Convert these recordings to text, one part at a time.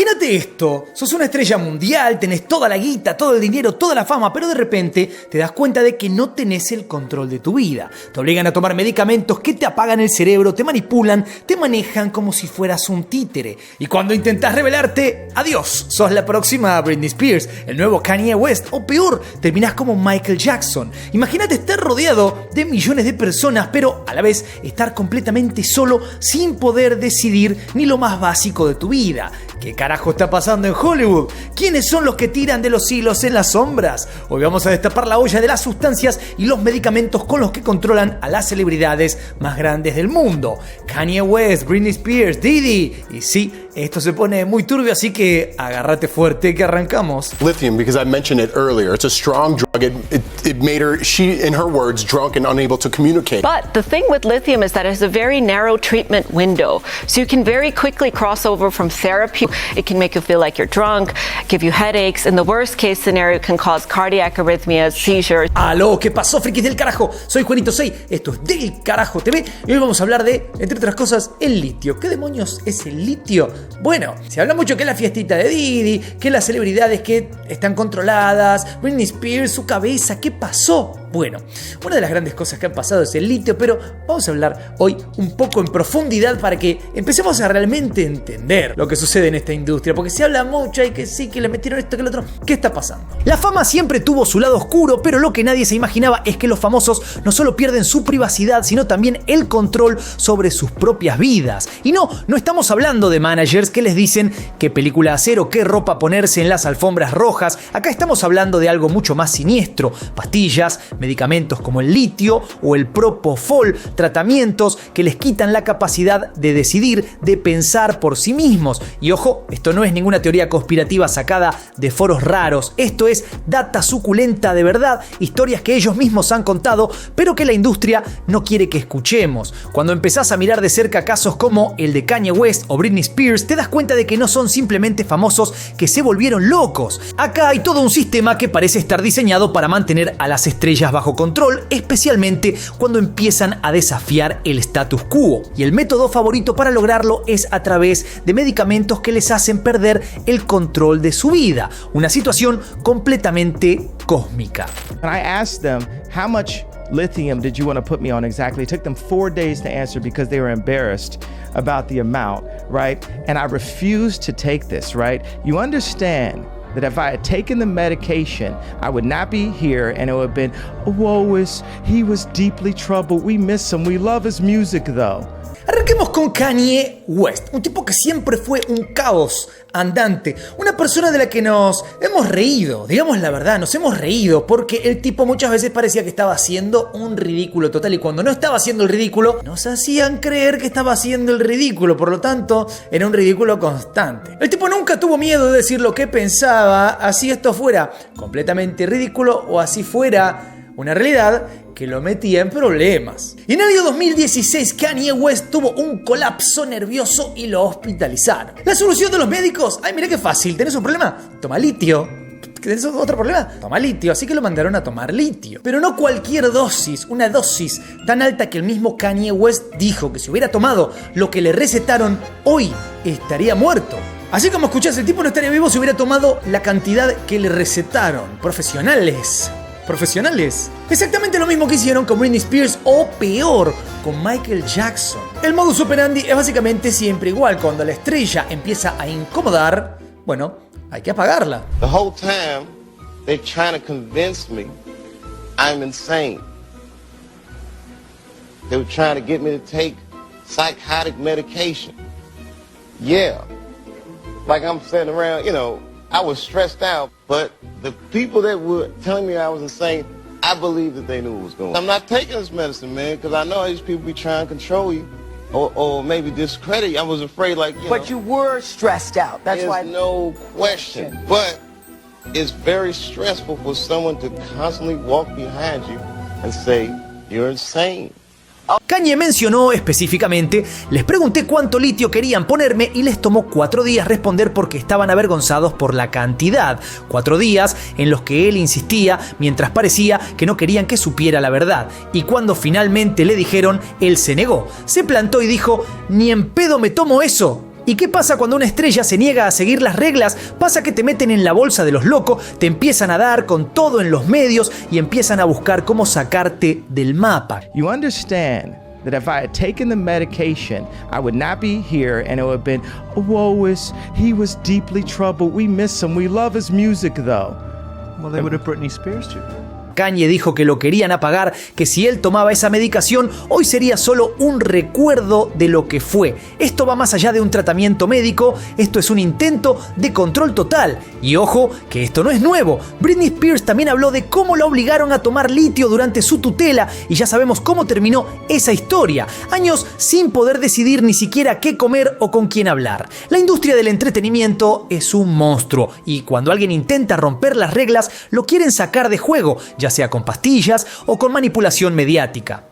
Imagínate esto, sos una estrella mundial, tenés toda la guita, todo el dinero, toda la fama, pero de repente te das cuenta de que no tenés el control de tu vida. Te obligan a tomar medicamentos que te apagan el cerebro, te manipulan, te manejan como si fueras un títere. Y cuando intentás rebelarte, adiós, sos la próxima Britney Spears, el nuevo Kanye West, o peor, terminás como Michael Jackson. Imagínate estar rodeado de millones de personas, pero a la vez estar completamente solo sin poder decidir ni lo más básico de tu vida. ¿Qué carajo está pasando en Hollywood? ¿Quiénes son los que tiran de los hilos en las sombras? Hoy vamos a destapar la olla de las sustancias y los medicamentos con los que controlan a las celebridades más grandes del mundo. Kanye West, Britney Spears, Diddy. Y sí, esto se pone muy turbio, así que agárrate fuerte que arrancamos. Lithium, because I mentioned it earlier, it's a strong drug. It made her, she, in her words, drunk and unable to communicate. But the thing with lithium is that it has a very narrow treatment window. So you can very quickly cross over from therapy. It can make you feel like you're drunk, give you headaches. In the worst case scenario, it can cause cardiac arrhythmias, seizures. Aló, ¿qué pasó, frikis del carajo? Soy Juanito 6, esto es Del Carajo TV y hoy vamos a hablar de, entre otras cosas, el litio. ¿Qué demonios es el litio? Bueno, se habla mucho que es la fiestita de Diddy, que las celebridades que están controladas, Britney Spears, su cabeza, ¿qué pasó? Bueno, una de las grandes cosas que han pasado es el litio, pero vamos a hablar hoy un poco en profundidad para que empecemos a realmente entender lo que sucede en esta industria, porque se habla mucho y que sí, que le metieron esto, que lo otro. ¿Qué está pasando? La fama siempre tuvo su lado oscuro, pero lo que nadie se imaginaba es que los famosos no solo pierden su privacidad, sino también el control sobre sus propias vidas. Y no estamos hablando de managers que les dicen qué película hacer o qué ropa ponerse en las alfombras rojas. Acá estamos hablando de algo mucho más siniestro: pastillas, medicamentos como el litio o el propofol, tratamientos que les quitan la capacidad de decidir, de pensar por sí mismos. Y ojo, esto no es ninguna teoría conspirativa sacada de foros raros, esto es data suculenta de verdad, historias que ellos mismos han contado, pero que la industria no quiere que escuchemos. Cuando empezás a mirar de cerca casos como el de Kanye West o Britney Spears, te das cuenta de que no son simplemente famosos que se volvieron locos. Acá hay todo un sistema que parece estar diseñado para mantener a las estrellas bajo control, especialmente cuando empiezan a desafiar el status quo. Y el método favorito para lograrlo es a través de medicamentos que les hacen perder el control de su vida. Una situación completamente cósmica. And I asked them, how much lithium did you want to put me on exactly? It took them 4 days to answer because they were embarrassed about the amount, right? And I refused to take this, right? You understand that if I had taken the medication, I would not be here, and it would have been, woe is, he was deeply troubled, we miss him, we love his music though. Arranquemos con Kanye West, un tipo que siempre fue un caos andante, una persona de la que nos hemos reído, digamos la verdad, nos hemos reído porque el tipo muchas veces parecía que estaba haciendo un ridículo total y cuando no estaba haciendo el ridículo, nos hacían creer que estaba haciendo el ridículo, por lo tanto, era un ridículo constante. El tipo nunca tuvo miedo de decir lo que pensaba, así esto fuera completamente ridículo o así fuera una realidad que lo metía en problemas. Y en el año 2016 Kanye West tuvo un colapso nervioso y lo hospitalizaron. La solución de los médicos: ay, mira qué fácil, ¿tenés un problema? Toma litio. ¿Tenés otro problema? Toma litio. Así que lo mandaron a tomar litio. Pero no cualquier dosis, una dosis tan alta que el mismo Kanye West dijo que si hubiera tomado lo que le recetaron, hoy estaría muerto. Así como escuchás, el tipo no estaría vivo si hubiera tomado la cantidad que le recetaron. Profesionales. Exactamente lo mismo que hicieron con Britney Spears o peor, con Michael Jackson. El modus operandi es básicamente siempre igual. Cuando la estrella empieza a incomodar, bueno, hay que apagarla. The whole time they're trying to convince me I'm insane. They were trying to get me to take psychotic medication. Yeah. Like I'm sitting around, you know, I was stressed out, but the people that were telling me I was insane, I believe that they knew what was going on. I'm not taking this medicine, man, because I know these people be trying to control you or maybe discredit you. I was afraid, like, you know. But you were stressed out. That's why. There's no question. But it's very stressful for someone to constantly walk behind you and say, you're insane. Kanye mencionó específicamente: les pregunté cuánto litio querían ponerme y les tomó 4 días responder porque estaban avergonzados por la cantidad. 4 días en los que él insistía mientras parecía que no querían que supiera la verdad. Y cuando finalmente le dijeron, él se negó, se plantó y dijo: ni en pedo me tomo eso. ¿Y qué pasa cuando una estrella se niega a seguir las reglas? Pasa que te meten en la bolsa de los locos, te empiezan a dar con todo en los medios y empiezan a buscar cómo sacarte del mapa. You understand that if I had taken the medication, I would not be here and it would have been, he was deeply troubled. We miss him. We love his music though. Well, they would have Britney Spears too. Kanye dijo que lo querían apagar, que si él tomaba esa medicación, hoy sería solo un recuerdo de lo que fue. Esto va más allá de un tratamiento médico, esto es un intento de control total. Y ojo, que esto no es nuevo. Britney Spears también habló de cómo la obligaron a tomar litio durante su tutela y ya sabemos cómo terminó esa historia. Años sin poder decidir ni siquiera qué comer o con quién hablar. La industria del entretenimiento es un monstruo y cuando alguien intenta romper las reglas, lo quieren sacar de juego, ya sea con pastillas o con manipulación mediática.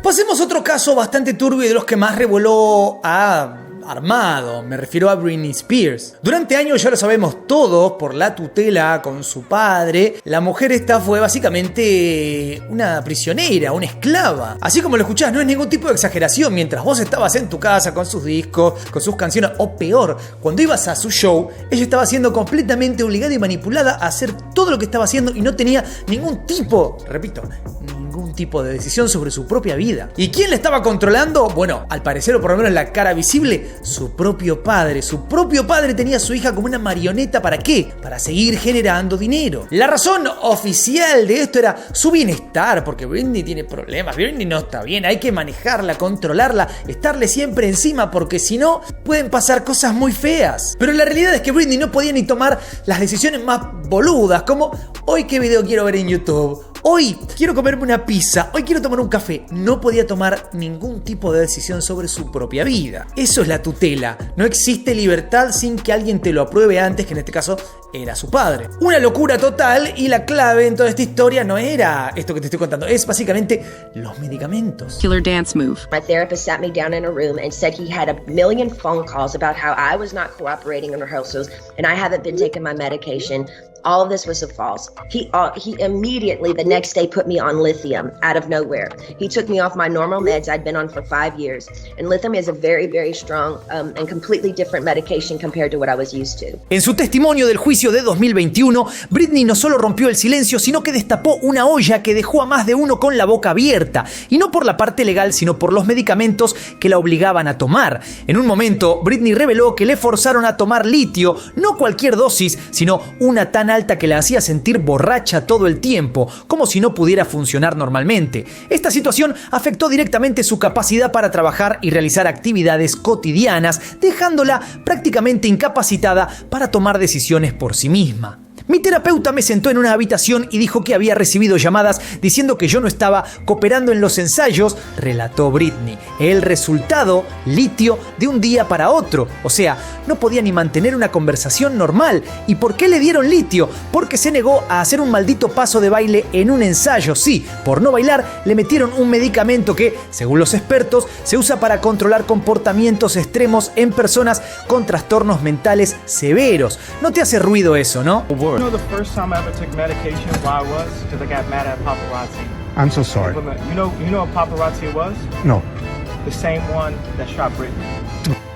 Pasemos a otro caso bastante turbio y de los que más revoló a armado, me refiero a Britney Spears. Durante años, ya lo sabemos todos, por la tutela con su padre, la mujer esta fue básicamente una prisionera, una esclava. Así como lo escuchás, no es ningún tipo de exageración. Mientras vos estabas en tu casa con sus discos, con sus canciones, o peor, cuando ibas a su show, ella estaba siendo completamente obligada y manipulada a hacer todo lo que estaba haciendo y no tenía ningún tipo, repito, ningún tipo de decisión sobre su propia vida. ¿Y quién la estaba controlando? Bueno, al parecer, o por lo menos la cara visible, su propio padre. Su propio padre tenía a su hija como una marioneta. ¿Para qué? Para seguir generando dinero. La razón oficial de esto era su bienestar, porque Britney tiene problemas, Britney no está bien, hay que manejarla, controlarla, estarle siempre encima, porque si no, pueden pasar cosas muy feas. Pero la realidad es que Britney no podía ni tomar las decisiones más boludas, como hoy qué video quiero ver en YouTube, hoy quiero comerme una pizza, hoy quiero tomar un café. No podía tomar ningún tipo de decisión sobre su propia vida. Eso es la tutela. No existe libertad sin que alguien te lo apruebe antes, que en este caso era su padre. Una locura total, y la clave en toda esta historia no era esto que te estoy contando, es básicamente los medicamentos. Killer dance move. My therapist sat me down in a room and said he had a million phone calls about how I was not cooperating in rehearsals and I haven't been taking my medication. All of this was false. He immediately the next day put me on lithium out of nowhere. He took me off my normal meds I'd been on for 5 years. And lithium is a very, very strong and completely different medication compared to what I was used to. En su testimonio del juicio de 2021, Britney no solo rompió el silencio, sino que destapó una olla que dejó a más de uno con la boca abierta. Y no por la parte legal, sino por los medicamentos que la obligaban a tomar. En un momento, Britney reveló que le forzaron a tomar litio, no cualquier dosis, sino una tan alta que la hacía sentir borracha todo el tiempo, como si no pudiera funcionar normalmente. Esta situación afectó directamente su capacidad para trabajar y realizar actividades cotidianas, dejándola prácticamente incapacitada para tomar decisiones por sí misma. Mi terapeuta me sentó en una habitación y dijo que había recibido llamadas diciendo que yo no estaba cooperando en los ensayos, relató Britney. El resultado, litio de un día para otro. O sea, no podía ni mantener una conversación normal. ¿Y por qué le dieron litio? Porque se negó a hacer un maldito paso de baile en un ensayo. Sí, por no bailar le metieron un medicamento que, según los expertos, se usa para controlar comportamientos extremos en personas con trastornos mentales severos. No te hace ruido eso, ¿no? You know the first time I ever took medication, why I was? Because I got mad at paparazzi. I'm so sorry. You know what paparazzi was? No. The same one that shot Britney.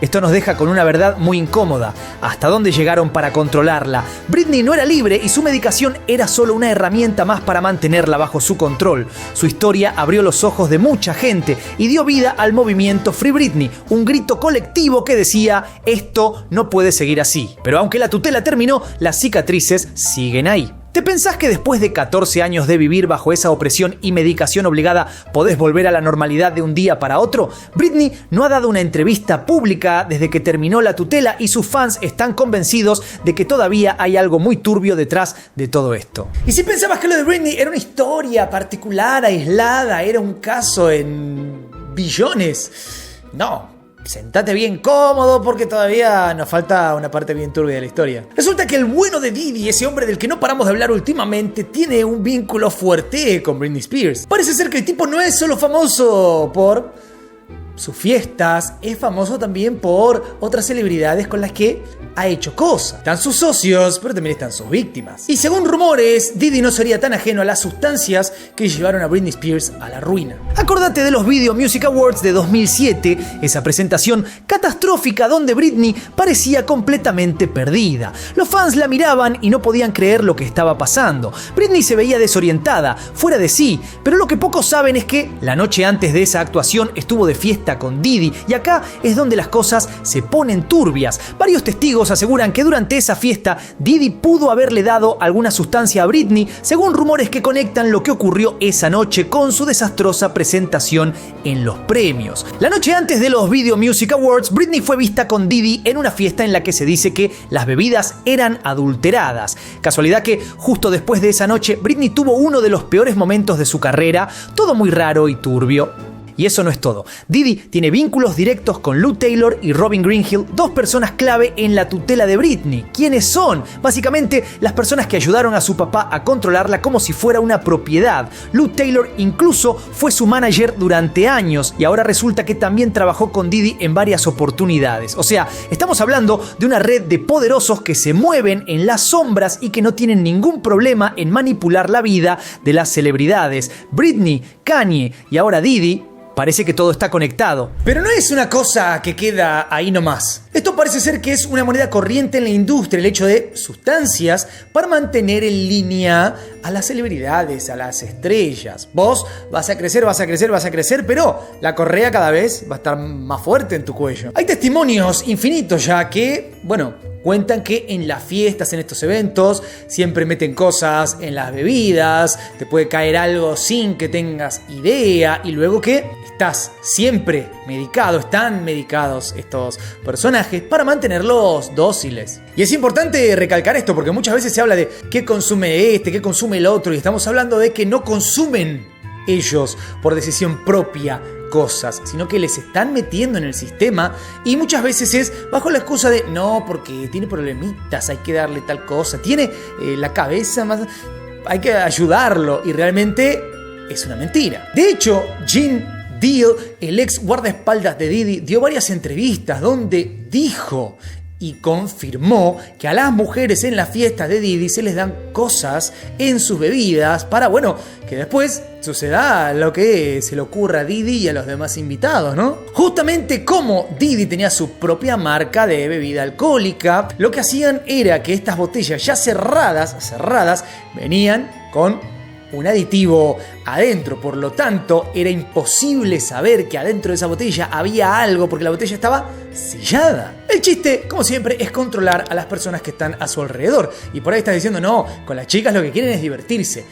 Esto nos deja con una verdad muy incómoda. ¿Hasta dónde llegaron para controlarla? Britney no era libre y su medicación era solo una herramienta más para mantenerla bajo su control. Su historia abrió los ojos de mucha gente y dio vida al movimiento Free Britney, un grito colectivo que decía: esto no puede seguir así. Pero aunque la tutela terminó, las cicatrices siguen ahí. ¿Te pensás que después de 14 años de vivir bajo esa opresión y medicación obligada podés volver a la normalidad de un día para otro? Britney no ha dado una entrevista pública desde que terminó la tutela y sus fans están convencidos de que todavía hay algo muy turbio detrás de todo esto. Y si pensabas que lo de Britney era una historia particular, aislada, era un caso en billones, no. Sentate bien cómodo porque todavía nos falta una parte bien turbia de la historia. Resulta que el bueno de Diddy, ese hombre del que no paramos de hablar últimamente, tiene un vínculo fuerte con Britney Spears. Parece ser que el tipo no es solo famoso por sus fiestas, es famoso también por otras celebridades con las que ha hecho cosas. Están sus socios, pero también están sus víctimas. Y según rumores, Diddy no sería tan ajeno a las sustancias que llevaron a Britney Spears a la ruina. Acordate de los Video Music Awards de 2007, esa presentación catastrófica donde Britney parecía completamente perdida. Los fans la miraban y no podían creer lo que estaba pasando. Britney se veía desorientada, fuera de sí, pero lo que pocos saben es que la noche antes de esa actuación estuvo de fiesta con Diddy, y acá es donde las cosas se ponen turbias. Varios testigos aseguran que durante esa fiesta Diddy pudo haberle dado alguna sustancia a Britney, según rumores que conectan lo que ocurrió esa noche con su desastrosa presentación en los premios. La noche antes de los Video Music Awards, Britney fue vista con Diddy en una fiesta en la que se dice que las bebidas eran adulteradas. Casualidad que justo después de esa noche Britney tuvo uno de los peores momentos de su carrera, todo muy raro y turbio. Y eso no es todo. Diddy tiene vínculos directos con Lou Taylor y Robin Greenhill, dos personas clave en la tutela de Britney. ¿Quiénes son? Básicamente, las personas que ayudaron a su papá a controlarla como si fuera una propiedad. Lou Taylor incluso fue su manager durante años y ahora resulta que también trabajó con Diddy en varias oportunidades. O sea, estamos hablando de una red de poderosos que se mueven en las sombras y que no tienen ningún problema en manipular la vida de las celebridades. Britney, Kanye y ahora Diddy. Parece que todo está conectado. Pero no es una cosa que queda ahí nomás. Esto parece ser que es una moneda corriente en la industria, el hecho de sustancias para mantener en línea a las celebridades, a las estrellas. Vos vas a crecer, pero la correa cada vez va a estar más fuerte en tu cuello. Hay testimonios infinitos ya que, cuentan que en las fiestas, en estos eventos, siempre meten cosas en las bebidas, te puede caer algo sin que tengas idea, y luego que estás siempre medicado, están medicados estos personajes para mantenerlos dóciles. Y es importante recalcar esto porque muchas veces se habla de qué consume este, qué consume el otro, y estamos hablando de que no consumen ellos por decisión propia cosas, sino que les están metiendo en el sistema, y muchas veces es bajo la excusa de no, porque tiene problemitas, hay que darle tal cosa, tiene la cabeza más, hay que ayudarlo, y realmente es una mentira. De hecho, Gene Deal, el ex guardaespaldas de Diddy, dio varias entrevistas donde dijo y confirmó que a las mujeres en las fiestas de Diddy se les dan cosas en sus bebidas para, que después suceda lo que se le ocurra a Diddy y a los demás invitados, ¿no? Justamente como Diddy tenía su propia marca de bebida alcohólica, lo que hacían era que estas botellas ya cerradas, venían con un aditivo adentro, por lo tanto era imposible saber que adentro de esa botella había algo porque la botella estaba sellada. El chiste, como siempre, es controlar a las personas que están a su alrededor, y por ahí estás diciendo no, con las chicas lo que quieren es divertirse.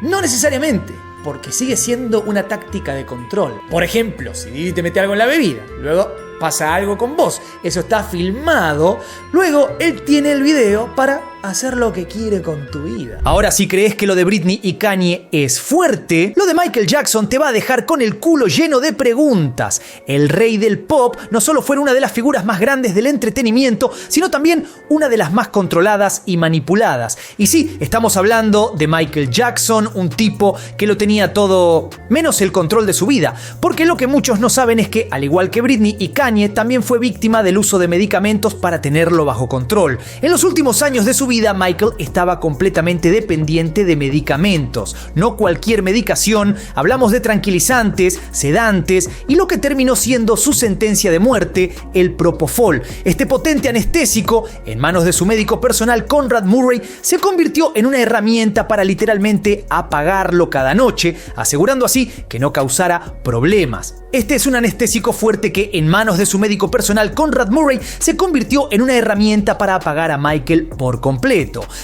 No necesariamente, porque sigue siendo una táctica de control. Por ejemplo, si Diddy te mete algo en la bebida, luego pasa algo con vos, eso está filmado, luego él tiene el video para hacer lo que quiere con tu vida. Ahora, si crees que lo de Britney y Kanye es fuerte, lo de Michael Jackson te va a dejar con el culo lleno de preguntas. El rey del pop no solo fue una de las figuras más grandes del entretenimiento, sino también una de las más controladas y manipuladas. Y sí, estamos hablando de Michael Jackson, un tipo que lo tenía todo menos el control de su vida, porque lo que muchos no saben es que, al igual que Britney y Kanye, también fue víctima del uso de medicamentos para tenerlo bajo control. En los últimos años de su vida, Michael estaba completamente dependiente de medicamentos. No cualquier medicación, hablamos de tranquilizantes, sedantes y lo que terminó siendo su sentencia de muerte, el Propofol. Este potente anestésico, en manos de su médico personal Conrad Murray, se convirtió en una herramienta para literalmente apagarlo cada noche, asegurando así que no causara problemas. Este es un anestésico fuerte que, en manos de su médico personal Conrad Murray, se convirtió en una herramienta para apagar a Michael por completo.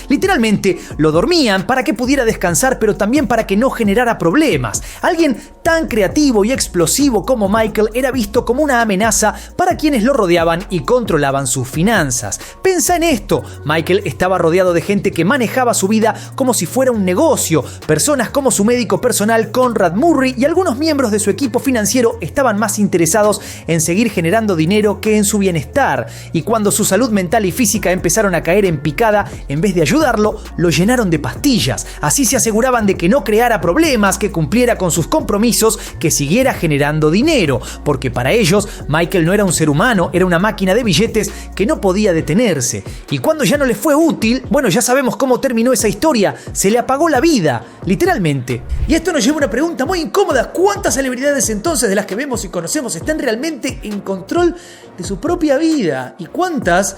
Literalmente lo dormían para que pudiera descansar, pero también para que no generara problemas. Alguien tan creativo y explosivo como Michael era visto como una amenaza para quienes lo rodeaban y controlaban sus finanzas. Pensa en esto: Michael estaba rodeado de gente que manejaba su vida como si fuera un negocio. Personas como su médico personal Conrad Murray y algunos miembros de su equipo financiero estaban más interesados en seguir generando generando dinero que en su bienestar. Y cuando su salud mental y física empezaron a caer en picada, en vez de ayudarlo, lo llenaron de pastillas. Así se aseguraban de que no creara problemas, que cumpliera con sus compromisos, que siguiera generando dinero. Porque para ellos, Michael no era un ser humano, era una máquina de billetes que no podía detenerse. Y cuando ya no le fue útil, bueno, ya sabemos cómo terminó esa historia. Se le apagó la vida, literalmente. Y esto nos lleva a una pregunta muy incómoda. ¿Cuántas celebridades entonces de las que vemos y conocemos están realmente en control de su propia vida? ¿Y cuántas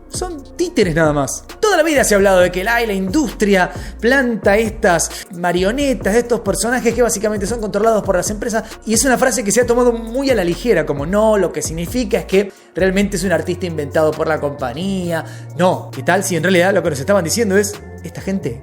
son títeres nada más? Toda la vida se ha hablado de que la industria planta estas marionetas, estos personajes que básicamente son controlados por las empresas, y es una frase que se ha tomado muy a la ligera, como no, lo que significa es que realmente es un artista inventado por la compañía. No, ¿qué tal si en realidad lo que nos estaban diciendo es, esta gente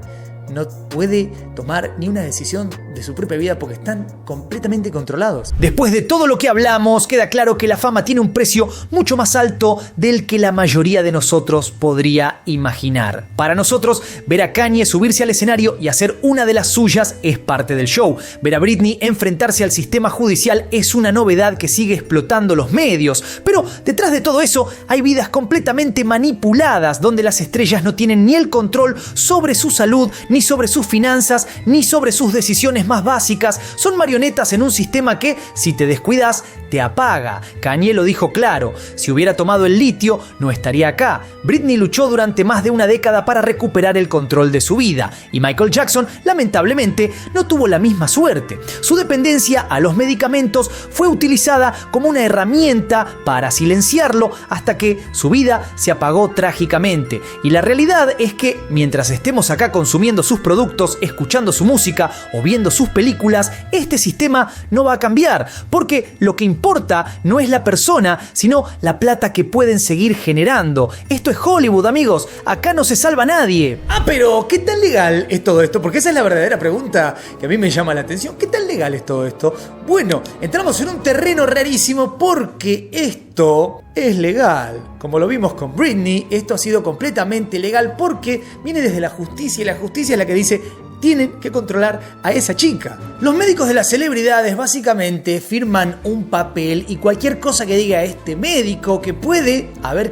no puede tomar ni una decisión de su propia vida porque están completamente controlados? Después de todo lo que hablamos, queda claro que la fama tiene un precio mucho más alto del que la mayoría de nosotros podría imaginar. Para nosotros, ver a Kanye subirse al escenario y hacer una de las suyas es parte del show. Ver a Britney enfrentarse al sistema judicial es una novedad que sigue explotando los medios. Pero detrás de todo eso hay vidas completamente manipuladas, donde las estrellas no tienen ni el control sobre su salud, ni sobre sus finanzas, ni sobre sus decisiones más básicas. Son marionetas en un sistema que, si te descuidas, te apaga. Kanye lo dijo claro: si hubiera tomado el litio, no estaría acá. Britney luchó durante más de una década para recuperar el control de su vida. Y Michael Jackson, lamentablemente, no tuvo la misma suerte. Su dependencia a los medicamentos fue utilizada como una herramienta para silenciarlo hasta que su vida se apagó trágicamente. Y la realidad es que, mientras estemos acá consumiendo sus productos, escuchando su música o viendo sus películas, este sistema no va a cambiar, porque lo que importa no es la persona, sino la plata que pueden seguir generando. Esto es Hollywood, amigos, acá no se salva nadie. Pero ¿qué tan legal es todo esto? Porque esa es la verdadera pregunta que a mí me llama la atención. ¿Qué tan legal es todo esto? Bueno, entramos en un terreno rarísimo porque esto es legal. Como lo vimos con Britney, esto ha sido completamente legal porque viene desde la justicia, y la justicia es la que dice: tienen que controlar a esa chica. Los médicos de las celebridades básicamente firman un papel, y cualquier cosa que diga este médico, que puede haber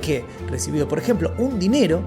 recibido, por ejemplo, un dinero,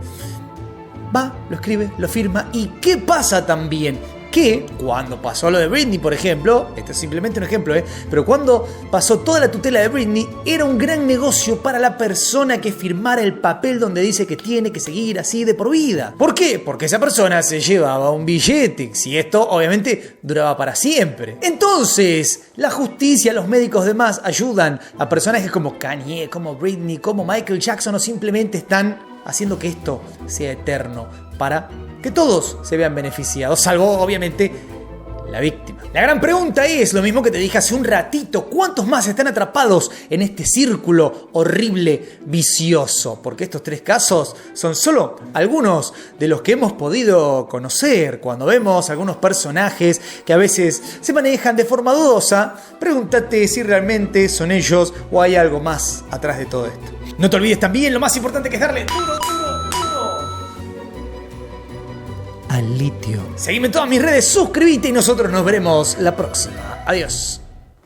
va, lo escribe, lo firma. ¿Y qué pasa también? Que cuando pasó lo de Britney, por ejemplo, este es simplemente un ejemplo, pero cuando pasó toda la tutela de Britney, era un gran negocio para la persona que firmara el papel donde dice que tiene que seguir así de por vida. ¿Por qué? Porque esa persona se llevaba un billete, si esto obviamente duraba para siempre. Entonces, la justicia, los médicos demás ayudan a personajes como Kanye, como Britney, como Michael Jackson, o simplemente están haciendo que esto sea eterno para que todos se vean beneficiados, salvo obviamente la víctima. La gran pregunta es lo mismo que te dije hace un ratito: ¿cuántos más están atrapados en este círculo horrible, vicioso? Porque estos 3 casos son solo algunos de los que hemos podido conocer. Cuando vemos algunos personajes que a veces se manejan de forma dudosa, pregúntate si realmente son ellos o hay algo más atrás de todo esto. No te olvides también lo más importante, que es darle duro al litio. Seguime en todas mis redes, suscríbete y nosotros nos veremos la próxima. Adiós.